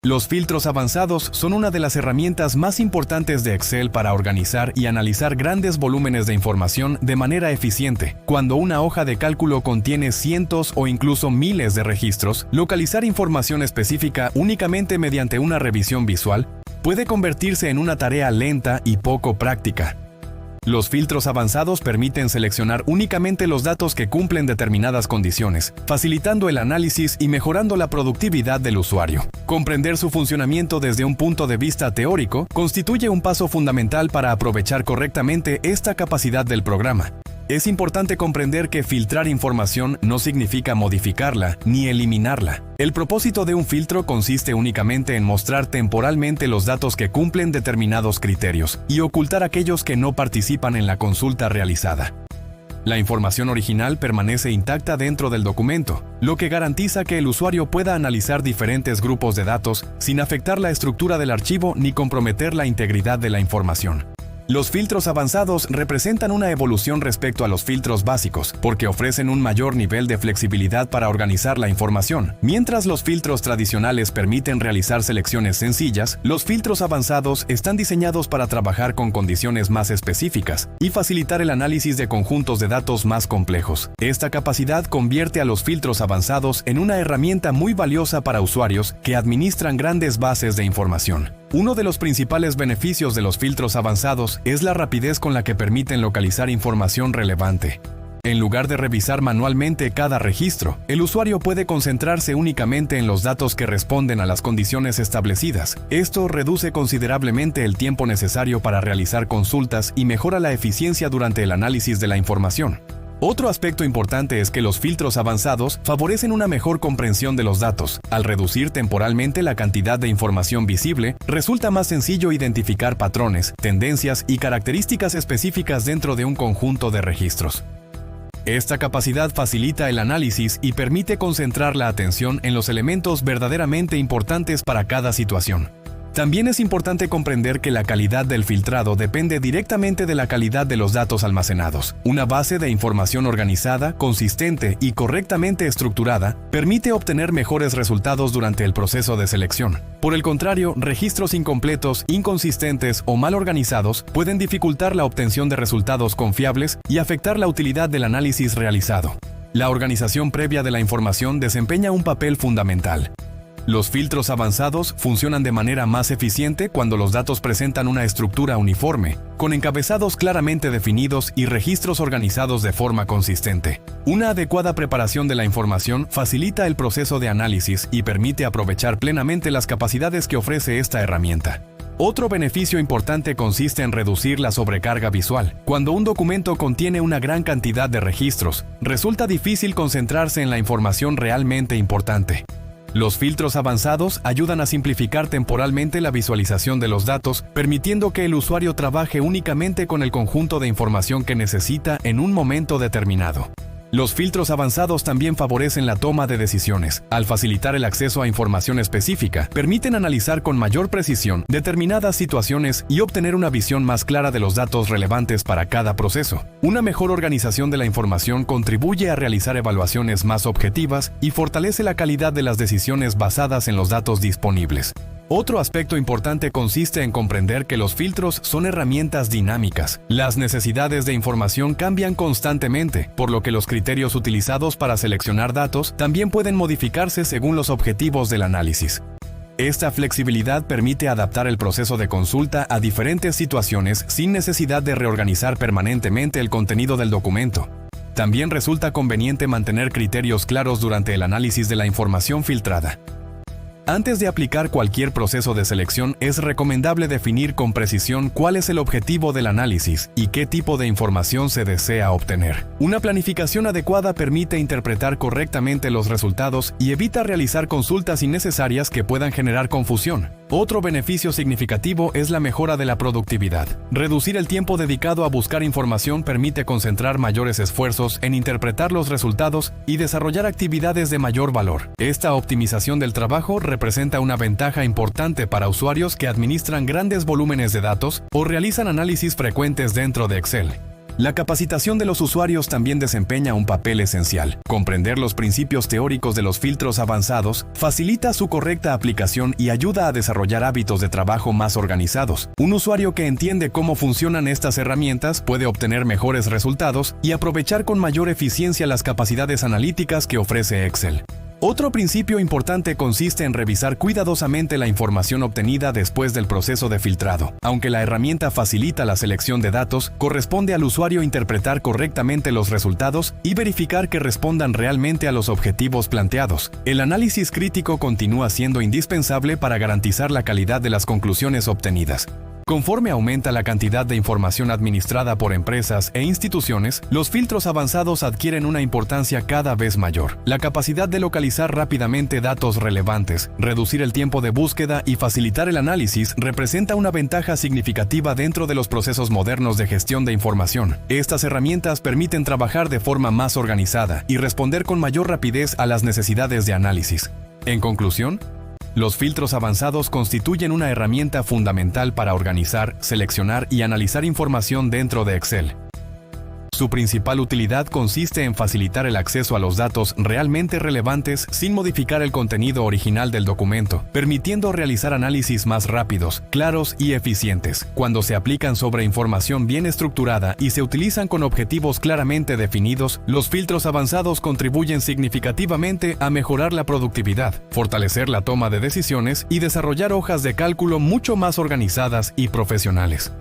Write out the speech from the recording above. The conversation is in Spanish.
Los filtros avanzados son una de las herramientas más importantes de Excel para organizar y analizar grandes volúmenes de información de manera eficiente. Cuando una hoja de cálculo contiene cientos o incluso miles de registros, localizar información específica únicamente mediante una revisión visual puede convertirse en una tarea lenta y poco práctica. Los filtros avanzados permiten seleccionar únicamente los datos que cumplen determinadas condiciones, facilitando el análisis y mejorando la productividad del usuario. Comprender su funcionamiento desde un punto de vista teórico constituye un paso fundamental para aprovechar correctamente esta capacidad del programa. Es importante comprender que filtrar información no significa modificarla ni eliminarla. El propósito de un filtro consiste únicamente en mostrar temporalmente los datos que cumplen determinados criterios y ocultar aquellos que no participan en la consulta realizada. La información original permanece intacta dentro del documento, lo que garantiza que el usuario pueda analizar diferentes grupos de datos sin afectar la estructura del archivo ni comprometer la integridad de la información. Los filtros avanzados representan una evolución respecto a los filtros básicos, porque ofrecen un mayor nivel de flexibilidad para organizar la información. Mientras los filtros tradicionales permiten realizar selecciones sencillas, los filtros avanzados están diseñados para trabajar con condiciones más específicas y facilitar el análisis de conjuntos de datos más complejos. Esta capacidad convierte a los filtros avanzados en una herramienta muy valiosa para usuarios que administran grandes bases de información. Uno de los principales beneficios de los filtros avanzados es la rapidez con la que permiten localizar información relevante. En lugar de revisar manualmente cada registro, el usuario puede concentrarse únicamente en los datos que responden a las condiciones establecidas. Esto reduce considerablemente el tiempo necesario para realizar consultas y mejora la eficiencia durante el análisis de la información. Otro aspecto importante es que los filtros avanzados favorecen una mejor comprensión de los datos. Al reducir temporalmente la cantidad de información visible, resulta más sencillo identificar patrones, tendencias y características específicas dentro de un conjunto de registros. Esta capacidad facilita el análisis y permite concentrar la atención en los elementos verdaderamente importantes para cada situación. También es importante comprender que la calidad del filtrado depende directamente de la calidad de los datos almacenados. Una base de información organizada, consistente y correctamente estructurada permite obtener mejores resultados durante el proceso de selección. Por el contrario, registros incompletos, inconsistentes o mal organizados pueden dificultar la obtención de resultados confiables y afectar la utilidad del análisis realizado. La organización previa de la información desempeña un papel fundamental. Los filtros avanzados funcionan de manera más eficiente cuando los datos presentan una estructura uniforme, con encabezados claramente definidos y registros organizados de forma consistente. Una adecuada preparación de la información facilita el proceso de análisis y permite aprovechar plenamente las capacidades que ofrece esta herramienta. Otro beneficio importante consiste en reducir la sobrecarga visual. Cuando un documento contiene una gran cantidad de registros, resulta difícil concentrarse en la información realmente importante. Los filtros avanzados ayudan a simplificar temporalmente la visualización de los datos, permitiendo que el usuario trabaje únicamente con el conjunto de información que necesita en un momento determinado. Los filtros avanzados también favorecen la toma de decisiones. Al facilitar el acceso a información específica, permiten analizar con mayor precisión determinadas situaciones y obtener una visión más clara de los datos relevantes para cada proceso. Una mejor organización de la información contribuye a realizar evaluaciones más objetivas y fortalece la calidad de las decisiones basadas en los datos disponibles. Otro aspecto importante consiste en comprender que los filtros son herramientas dinámicas. Las necesidades de información cambian constantemente, por lo que los criterios utilizados para seleccionar datos también pueden modificarse según los objetivos del análisis. Esta flexibilidad permite adaptar el proceso de consulta a diferentes situaciones sin necesidad de reorganizar permanentemente el contenido del documento. También resulta conveniente mantener criterios claros durante el análisis de la información filtrada. Antes de aplicar cualquier proceso de selección, es recomendable definir con precisión cuál es el objetivo del análisis y qué tipo de información se desea obtener. Una planificación adecuada permite interpretar correctamente los resultados y evita realizar consultas innecesarias que puedan generar confusión. Otro beneficio significativo es la mejora de la productividad. Reducir el tiempo dedicado a buscar información permite concentrar mayores esfuerzos en interpretar los resultados y desarrollar actividades de mayor valor. Esta optimización del trabajo representa una ventaja importante para usuarios que administran grandes volúmenes de datos o realizan análisis frecuentes dentro de Excel. La capacitación de los usuarios también desempeña un papel esencial. Comprender los principios teóricos de los filtros avanzados facilita su correcta aplicación y ayuda a desarrollar hábitos de trabajo más organizados. Un usuario que entiende cómo funcionan estas herramientas puede obtener mejores resultados y aprovechar con mayor eficiencia las capacidades analíticas que ofrece Excel. Otro principio importante consiste en revisar cuidadosamente la información obtenida después del proceso de filtrado. Aunque la herramienta facilita la selección de datos, corresponde al usuario interpretar correctamente los resultados y verificar que respondan realmente a los objetivos planteados. El análisis crítico continúa siendo indispensable para garantizar la calidad de las conclusiones obtenidas. Conforme aumenta la cantidad de información administrada por empresas e instituciones, los filtros avanzados adquieren una importancia cada vez mayor. La capacidad de localizar rápidamente datos relevantes, reducir el tiempo de búsqueda y facilitar el análisis representa una ventaja significativa dentro de los procesos modernos de gestión de información. Estas herramientas permiten trabajar de forma más organizada y responder con mayor rapidez a las necesidades de análisis. En conclusión, los filtros avanzados constituyen una herramienta fundamental para organizar, seleccionar y analizar información dentro de Excel. Su principal utilidad consiste en facilitar el acceso a los datos realmente relevantes sin modificar el contenido original del documento, permitiendo realizar análisis más rápidos, claros y eficientes. Cuando se aplican sobre información bien estructurada y se utilizan con objetivos claramente definidos, los filtros avanzados contribuyen significativamente a mejorar la productividad, fortalecer la toma de decisiones y desarrollar hojas de cálculo mucho más organizadas y profesionales.